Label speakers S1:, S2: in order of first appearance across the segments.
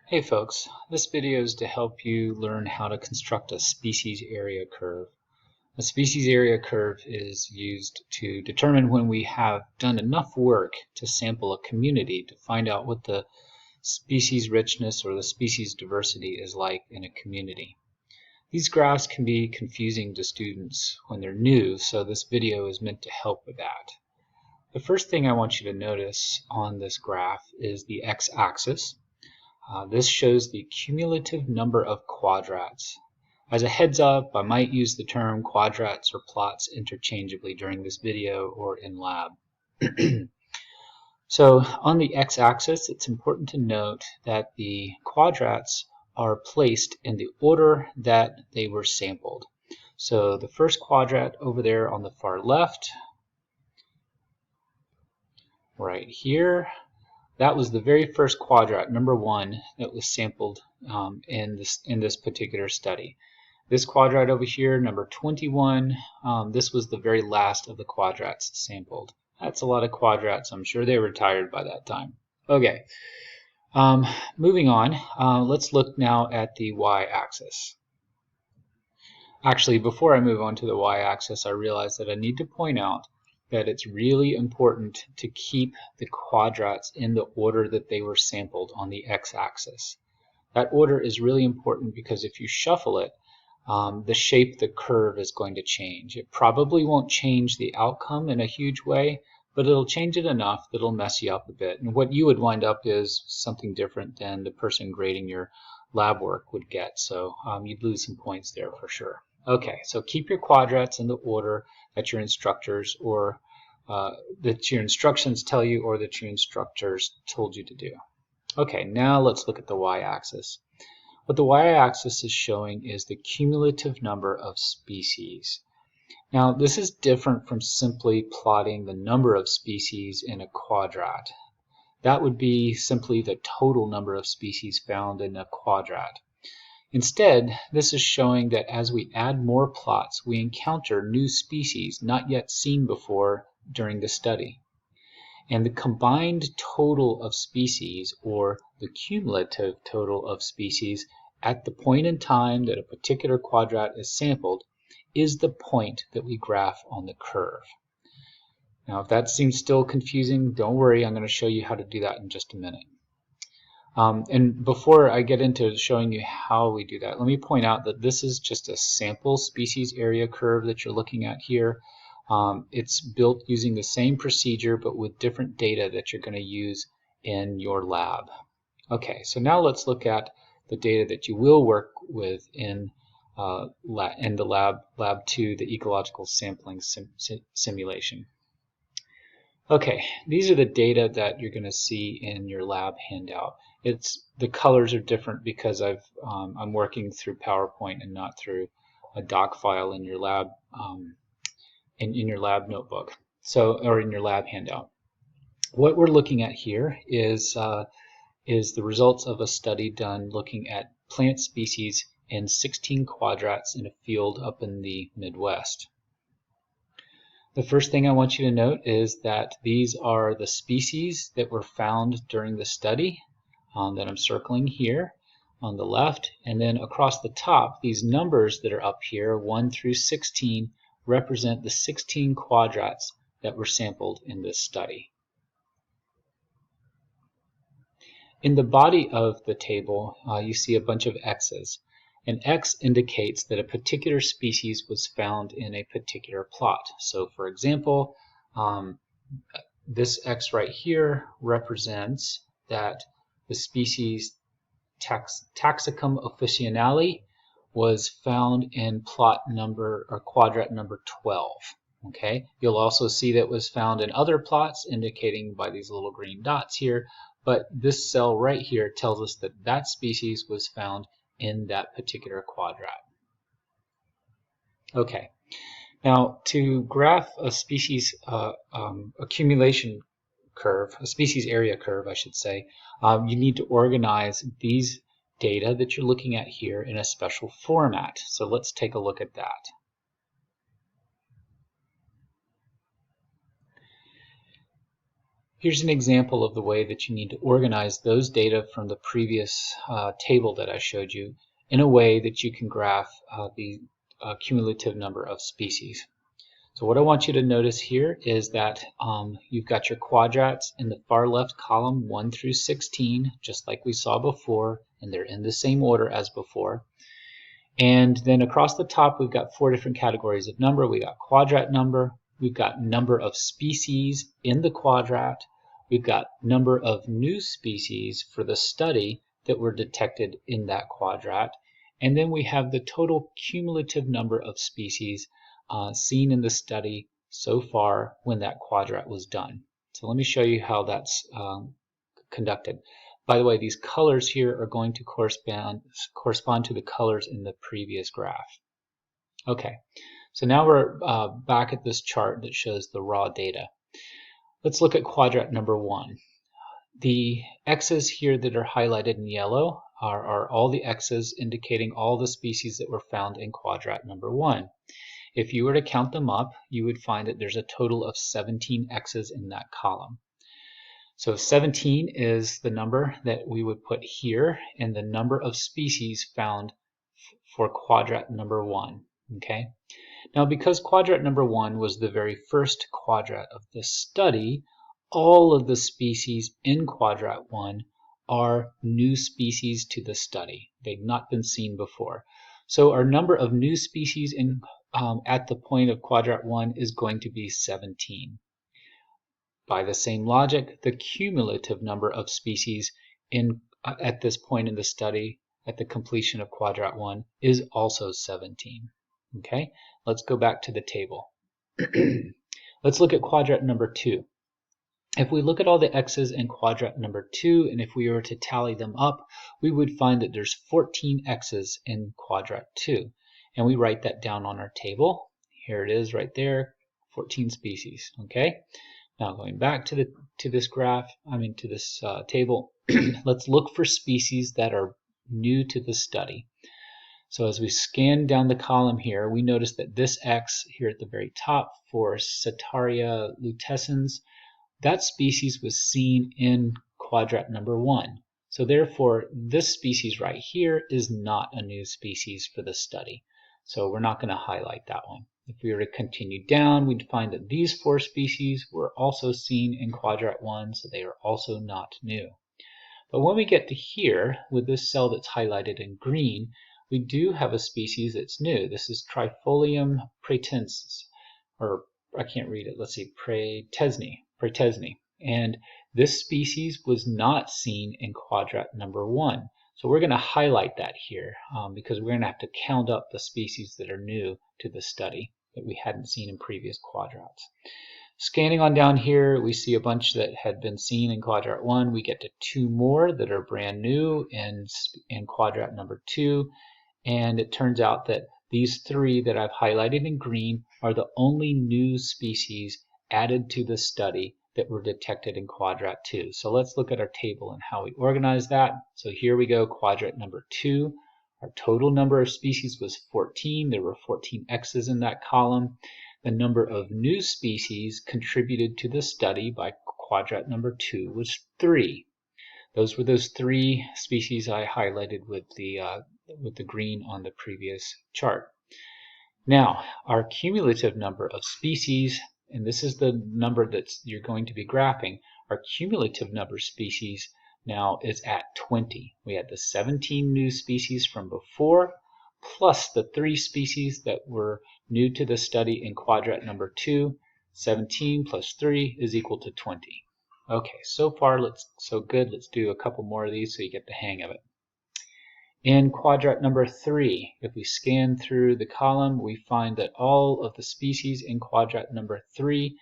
S1: Hey folks, this video is to help you learn how to construct a species area curve. A species area curve is used to determine when we have done enough work to sample a community to find out what the species richness or the species diversity is like in a community. These graphs can be confusing to students when they're new, so this video is meant to help with that. The first thing I want you to notice on this graph is the x-axis. This shows the cumulative number of quadrats. As a heads up, I might use the term quadrats or plots interchangeably during this video or in lab. So on the x-axis, it's important to note that the quadrats are placed in the order that they were sampled. So the first quadrat over there on the far left, right here, that was the very first quadrat, number 1, that was sampled in this particular study. This quadrat over here, number 21, this was the very last of the quadrats sampled. That's a lot of quadrats. I'm sure they were tired by that time. Okay, moving on, let's look now at the y-axis. Actually, before I move on to the y-axis, I realize that I need to point out that it's really important to keep the quadrats in the order that they were sampled on the x-axis. That order is really important because if you shuffle it, the shape of the curve is going to change. It probably won't change the outcome in a huge way, but it'll change it enough that it'll mess you up a bit. And what you would wind up is something different than the person grading your lab work would get. So you'd lose some points there for sure. Okay, so keep your quadrats in the order that your instructors or that your instructions tell you or that your instructors told you to do. Okay, now let's look at the y-axis. What the y-axis is showing is the cumulative number of species. Now, this is different from simply plotting the number of species in a quadrat. That would be simply the total number of species found in a quadrat. Instead, this is showing that as we add more plots, we encounter new species not yet seen before during the study. And the combined total of species, or the cumulative total of species, at the point in time that a particular quadrat is sampled, is the point that we graph on the curve. Now, if that seems still confusing, don't worry, I'm going to show you how to do that in just a minute. And before I get into showing you how we do that, let me point out that this is just a sample species area curve that you're looking at here. It's built using the same procedure but with different data that you're going to use in your lab. Okay, so now let's look at the data that you will work with in the lab 2, the ecological sampling simulation. Okay, these are the data that you're going to see in your lab handout. The colors are different because I'm working through PowerPoint and not through a doc file in your lab in your lab notebook, or in your lab handout. What we're looking at here is the results of a study done looking at plant species in 16 quadrats in a field up in the Midwest. The first thing I want you to note is that these are the species that were found during the study that I'm circling here on the left, and then across the top, these numbers that are up here, 1 through 16, represent the 16 quadrats that were sampled in this study. In the body of the table, you see a bunch of X's. An X indicates that a particular species was found in a particular plot. So for example, this X right here represents that the species Taxicum officinale was found in plot number or quadrat number 12. Okay, you'll also see that it was found in other plots, indicating by these little green dots here, but this cell right here tells us that that species was found in that particular quadrat. Okay, now to graph a species accumulation curve, a species area curve, I should say, you need to organize these data that you're looking at here in a special format. So let's take a look at that. Here's an example of the way that you need to organize those data from the previous table that I showed you in a way that you can graph the cumulative number of species. So what I want you to notice here is that you've got your quadrats in the far left column 1 through 16, just like we saw before, and they're in the same order as before. And then across the top we've got 4 different categories of number. We got quadrat number, we've got number of species in the quadrat, we've got number of new species for the study that were detected in that quadrat, and then we have the total cumulative number of species seen in the study so far when that quadrat was done. So let me show you how that's conducted. By the way, these colors here are going to correspond to the colors in the previous graph. Okay, so now we're back at this chart that shows the raw data. Let's look at quadrat number 1. The X's here that are highlighted in yellow are all the X's indicating all the species that were found in quadrat number 1. If you were to count them up, you would find that there's a total of 17 X's in that column. So 17 is the number that we would put here in the number of species found for quadrat number 1. Okay. Now because quadrat number 1 was the very first quadrat of this study, all of the species in quadrat 1 are new species to the study. They've not been seen before. So our number of new species in at the point of quadrat 1 is going to be 17. By the same logic, the cumulative number of species at this point in the study, at the completion of quadrat 1, is also 17. Okay, let's go back to the table. Let's look at quadrat number 2. If we look at all the X's in quadrat number 2, and if we were to tally them up, we would find that there's 14 X's in quadrat 2. And we write that down on our table. Here it is right there, 14 species. Okay. Now going back to this table, let's look for species that are new to the study. So as we scan down the column here, we notice that this X here at the very top for Setaria lutescens, that species was seen in quadrat number 1. So therefore, this species right here is not a new species for the study. So we're not going to highlight that one. If we were to continue down, we'd find that these 4 species were also seen in quadrat 1, so they are also not new. But when we get to here, with this cell that's highlighted in green, we do have a species that's new. This is Trifolium pratensis, or I can't read it. Let's see, praetesni. And this species was not seen in quadrat number 1. So we're going to highlight that here because we're going to have to count up the species that are new to the study that we hadn't seen in previous quadrats. Scanning on down here, we see a bunch that had been seen in quadrat 1. We get to 2 more that are brand new in quadrat number 2. And it turns out that these 3 that I've highlighted in green are the only new species added to the study that were detected in quadrat 2. So let's look at our table and how we organize that. So here we go, quadrat number 2. Our total number of species was 14. There were 14 X's in that column. The number of new species contributed to the study by quadrat number 2 was 3. Those were those 3 species I highlighted with the green on the previous chart. Now, our cumulative number of species, and this is the number that you're going to be graphing, our cumulative number of species now is at 20. We had the 17 new species from before, plus the 3 species that were new to the study in quadrat number 2. 17 plus 3 is equal to 20. Okay, so far so good. Let's do a couple more of these so you get the hang of it. In quadrat number 3, if we scan through the column, we find that all of the species in quadrat number 3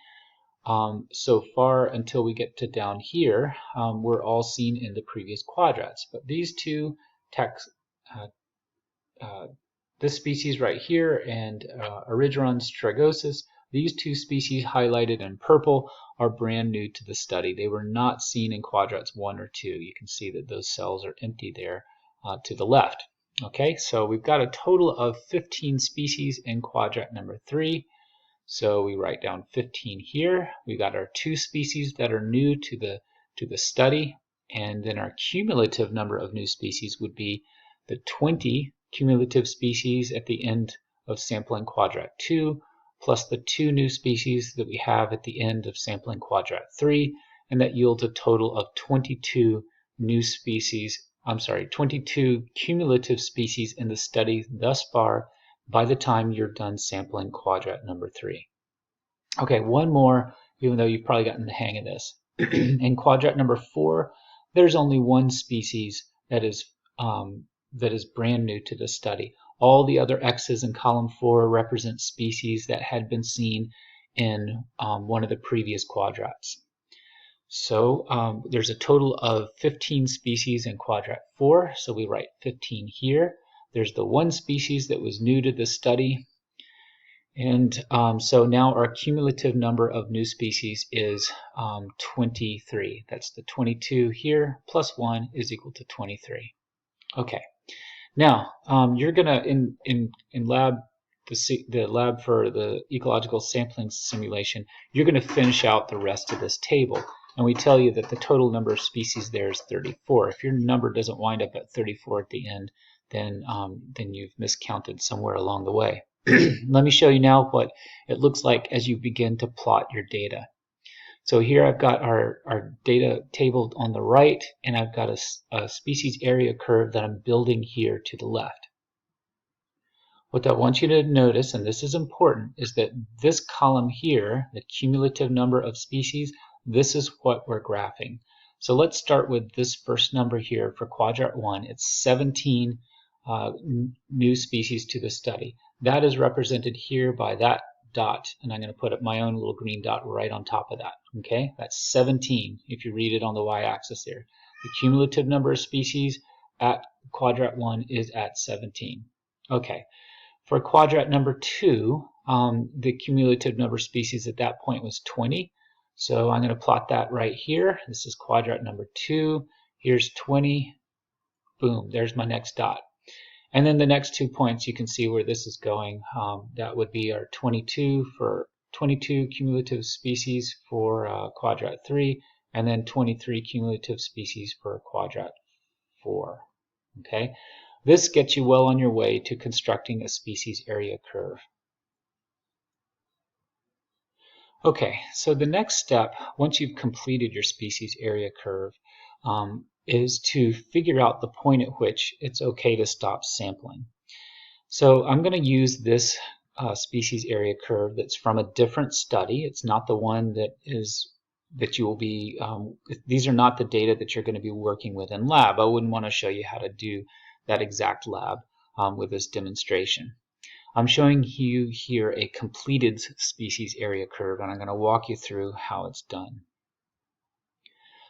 S1: so far until we get to down here were all seen in the previous quadrats. But these 2 this species right here and Origeron strigosus, these 2 species highlighted in purple are brand new to the study. They were not seen in quadrats 1 or 2. You can see that those cells are empty there to the left. Okay, so we've got a total of 15 species in quadrat number 3. So we write down 15 here. We got our 2 species that are new to the study, and then our cumulative number of new species would be the 20 cumulative species at the end of sampling quadrat 2, plus the 2 new species that we have at the end of sampling quadrat 3, and that yields a total of 22 new species, 22 cumulative species in the study thus far by the time you're done sampling quadrat number 3. Okay, one more, even though you've probably gotten the hang of this. In quadrat number 4, there's only one species that is brand new to the study. All the other X's in column 4 represent species that had been seen in one of the previous quadrats. So there's a total of 15 species in quadrat 4, so we write 15 here. There's the one species that was new to the study, and so now our cumulative number of new species is 23. That's the 22 here plus 1 is equal to 23. Okay, now you're gonna in lab the lab for the ecological sampling simulation, you're gonna finish out the rest of this table. And we tell you that the total number of species there is 34. If your number doesn't wind up at 34 at the end, then you've miscounted somewhere along the way. Let me show you now what it looks like as you begin to plot your data. So here I've got our data table on the right, and I've got a species area curve that I'm building here to the left. What I want you to notice, and this is important, is that this column here, the cumulative number of species, this is what we're graphing. So let's start with this first number here for quadrat 1. It's 17 new species to the study. That is represented here by that dot, and I'm going to put up my own little green dot right on top of that. Okay, that's 17 if you read it on the y-axis there. The cumulative number of species at quadrat 1 is at 17. Okay, for quadrat number 2, the cumulative number of species at that point was 20. So I'm going to plot that right here. This is quadrat number 2. Here's 20. Boom, there's my next dot. And then the next 2 points, you can see where this is going. That would be our 22 cumulative species for quadrat 3, and then 23 cumulative species for quadrat 4. Okay, this gets you well on your way to constructing a species area curve. Okay, so the next step, once you've completed your species area curve, is to figure out the point at which it's okay to stop sampling. So I'm going to use this species area curve that's from a different study. It's not the one that you will be, these are not the data that you're going to be working with in lab. I wouldn't want to show you how to do that exact lab with this demonstration. I'm showing you here a completed species area curve, and I'm going to walk you through how it's done.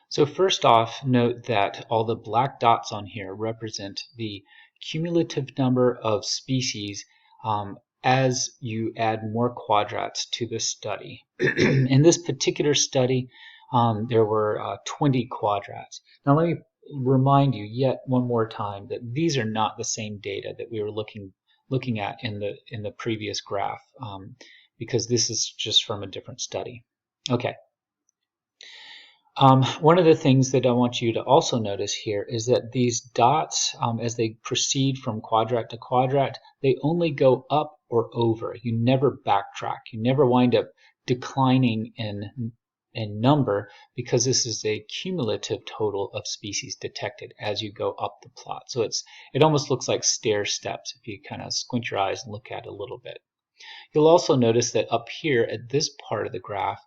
S1: So first off, note that all the black dots on here represent the cumulative number of species as you add more quadrats to the study. In this particular study, there were 20 quadrats. Now let me remind you yet one more time that these are not the same data that we were looking at in the previous graph, because this is just from a different study. Okay. One of the things that I want you to also notice here is that these dots, as they proceed from quadrat to quadrat, they only go up or over. You never backtrack. You never wind up declining in number, because this is a cumulative total of species detected as you go up the plot. So it almost looks like stair steps if you kind of squint your eyes and look at it a little bit. You'll also notice that up here at this part of the graph,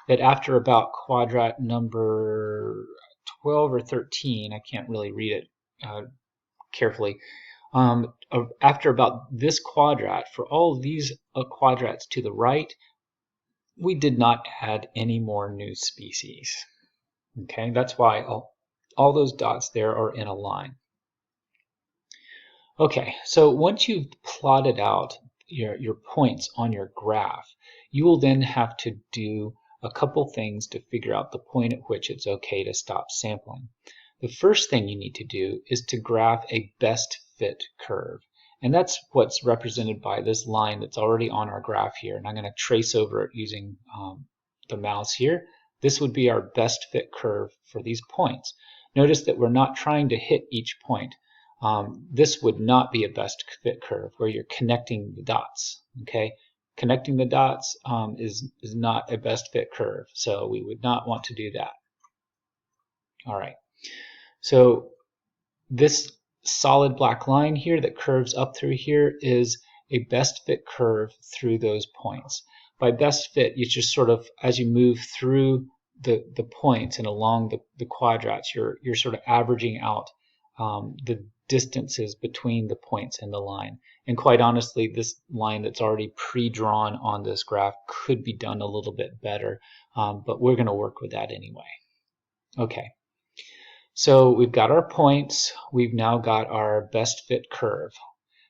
S1: that after about quadrat number 12 or 13, I can't really read it carefully, after about this quadrat, for all of these quadrats to the right, we did not add any more new species. Okay, that's why all those dots there are in a line. Okay, so once you've plotted out your points on your graph, you will then have to do a couple things to figure out the point at which it's okay to stop sampling. The first thing you need to do is to graph a best fit curve. And that's what's represented by this line that's already on our graph here. And I'm going to trace over it using the mouse here. This would be our best fit curve for these points. Notice that we're not trying to hit each point. This would not be a best fit curve where you're connecting the dots. Okay, connecting the dots is not a best fit curve, so we would not want to do that. All right, so this solid black line here that curves up through here is a best fit curve through those points. By best fit, you just sort of, as you move through the points and along the quadrats, you're sort of averaging out the distances between the points and the line. And quite honestly, this line that's already pre-drawn on this graph could be done a little bit better, but we're going to work with that anyway. Okay. So we've got our points, we've now got our best fit curve.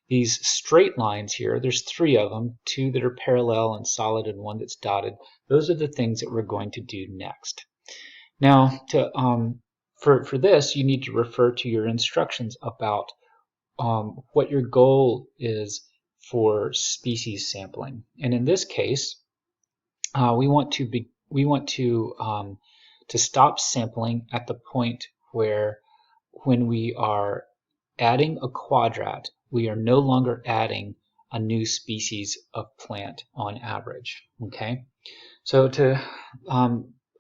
S1: These straight lines here, there's 3 of them, 2 that are parallel and solid and 1 that's dotted. Those are the things that we're going to do next. Now, for this, you need to refer to your instructions about what your goal is for species sampling. And in this case, we want to stop sampling at the point where, when we are adding a quadrat, we are no longer adding a new species of plant on average. Okay, so to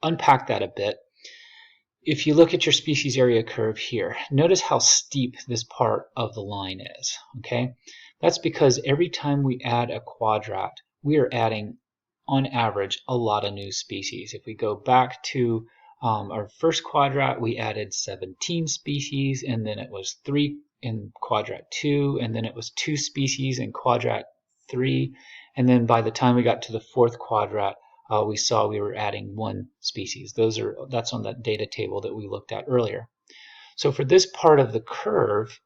S1: unpack that a bit, if you look at your species area curve here, notice how steep this part of the line is. Okay, that's because every time we add a quadrat, we are adding, on average, a lot of new species. If we go back to our first quadrat, we added 17 species, and then it was 3 in quadrat 2, and then it was 2 species in quadrat 3, and then by the time we got to the 4th quadrat, we saw we were adding 1 species. That's on that data table that we looked at earlier. So for this part of the curve,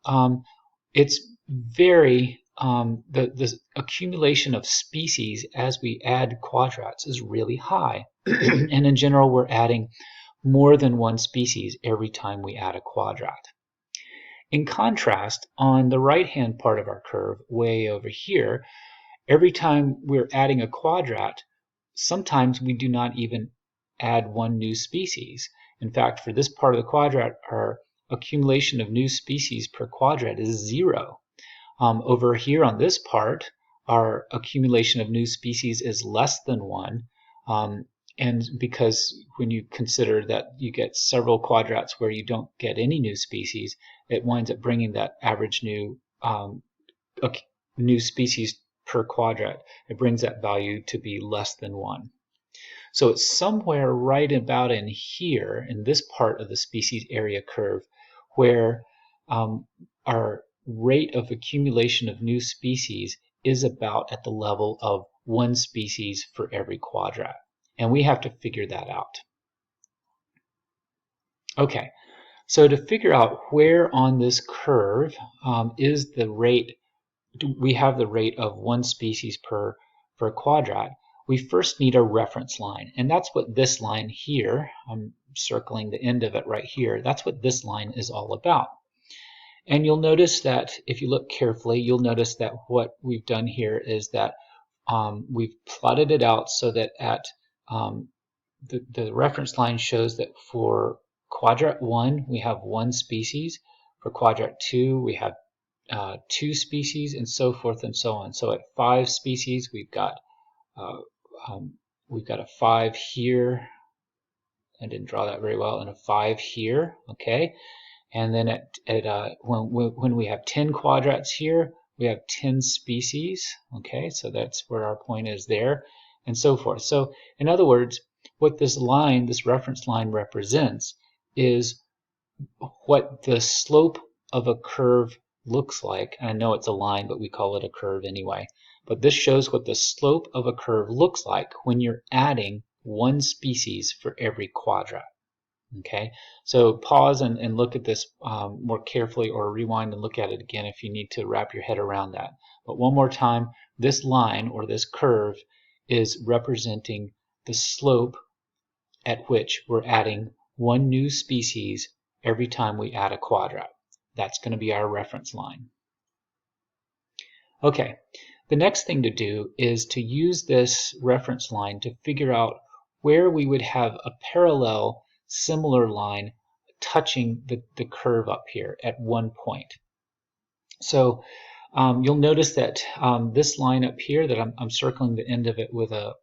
S1: it's very the accumulation of species as we add quadrats is really high. And in general, we're adding more than 1 species every time we add a quadrat. In contrast, on the right-hand part of our curve, way over here, every time we're adding a quadrat, sometimes we do not even add 1 new species. In fact, for this part of the quadrat, our accumulation of new species per quadrat is 0. Over here on this part, our accumulation of new species is less than 1. And because when you consider that you get several quadrats where you don't get any new species, it winds up bringing that average new species per quadrat. It brings that value to be less than 1. So it's somewhere right about in here, in this part of the species area curve, where our rate of accumulation of new species is about at the level of 1 species for every quadrat. And we have to figure that out. Okay, so to figure out where on this curve is the rate, we have the rate of 1 species per quadrat, we first need a reference line. And that's what this line here, I'm circling the end of it right here, that's what this line is all about. And you'll notice that if you look carefully, you'll notice that what we've done here is that we've plotted it out so that at the reference line shows that for quadrat 1 we have 1 species, for quadrat 2 we have 2 species, and so forth and so on. So at 5 species we've got a 5 here. I didn't draw that very well, and a 5 here. Okay, and then when we have 10 quadrats here, we have 10 species. Okay, so that's where our point is there, and so forth. So in other words, what this line, this reference line, represents is what the slope of a curve looks like. And I know it's a line, but we call it a curve anyway. But this shows what the slope of a curve looks like when you're adding 1 species for every quadrat. Okay, so pause and look at this more carefully, or rewind and look at it again if you need to wrap your head around that. But one more time, this line or this curve is representing the slope at which we're adding 1 new species every time we add a quadrat. That's going to be our reference line. Okay, the next thing to do is to use this reference line to figure out where we would have a parallel similar line touching the curve up here at one point. So you'll notice that this line up here that I'm circling the end of it with a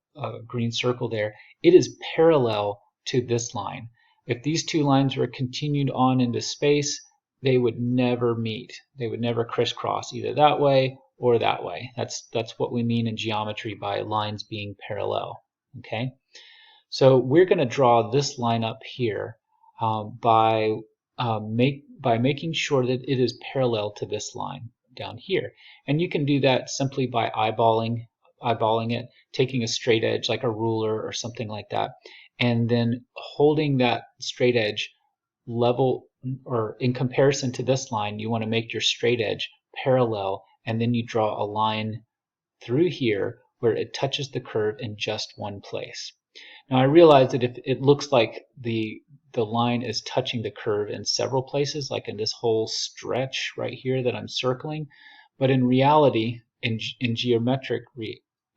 S1: green circle there, it is parallel to this line. If these two lines were continued on into space, they would never meet. They would never crisscross either that way or that way. That's what we mean in geometry by lines being parallel. Okay, so we're going to draw this line up here by making sure that it is parallel to this line down here. And you can do that simply by eyeballing it, taking a straight edge like a ruler or something like that, and then holding that straight edge level, or in comparison to this line, you want to make your straight edge parallel, and then you draw a line through here where it touches the curve in just one place. Now I realize that if it looks like the line is touching the curve in several places, like in this whole stretch right here that I'm circling, but in reality, in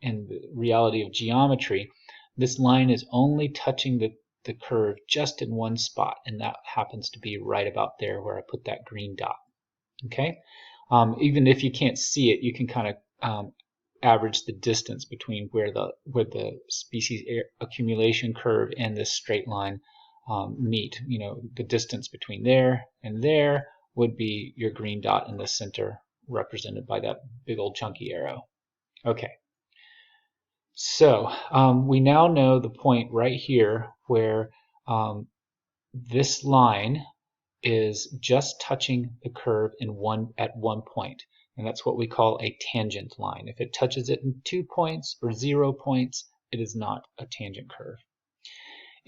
S1: the reality of geometry, this line is only touching the curve just in one spot, and that happens to be right about there where I put that green dot. Okay, even if you can't see it, you can kind of average the distance between where the species accumulation curve and this straight line meet. You know, the distance between there and there would be your green dot in the center, represented by that big old chunky arrow. Okay, so we now know the point right here where this line is just touching the curve at one point, and that's what we call a tangent line. If it touches it in 2 points or 0 points, it is not a tangent curve.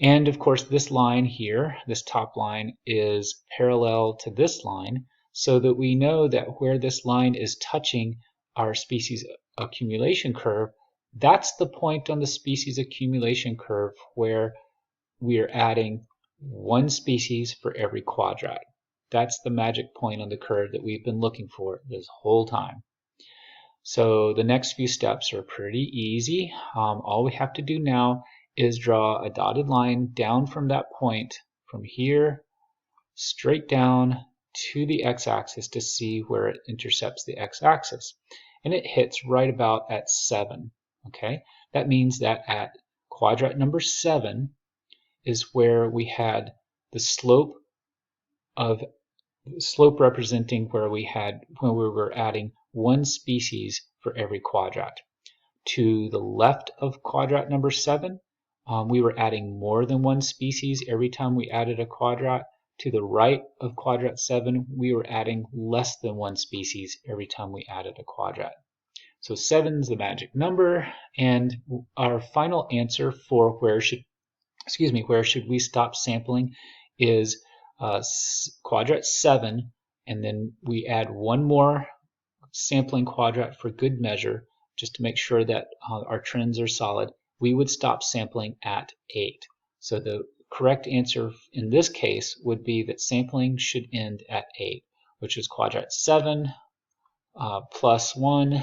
S1: And of course, this line here, this top line, is parallel to this line, so that we know that where this line is touching our species accumulation curve, that's the point on the species accumulation curve where we are adding one species for every quadrat. That's the magic point on the curve that we've been looking for this whole time. So the next few steps are pretty easy. All we have to do now is draw a dotted line down from that point, from here straight down to the x-axis to see where it intercepts the x-axis. And it hits right about at 7. Okay, that means that at quadrat number 7 is where we had the slope representing when we were adding one species for every quadrat. To the left of quadrat number 7, we were adding more than one species every time we added a quadrat. To the right of quadrat 7, we were adding less than one species every time we added a quadrat. So 7 is the magic number, and our final answer for where should we stop sampling is quadrat 7, and then we add one more sampling quadrat for good measure, just to make sure that our trends are solid. We would stop sampling at 8. So the correct answer in this case would be that sampling should end at 8, which is quadrat 7 plus 1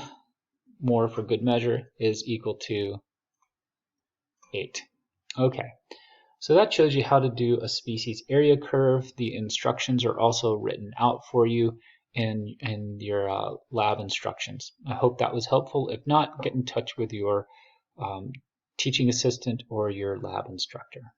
S1: more for good measure is equal to 8. Okay. So that shows you how to do a species area curve. The instructions are also written out for you in your lab instructions. I hope that was helpful. If not, get in touch with your teaching assistant or your lab instructor.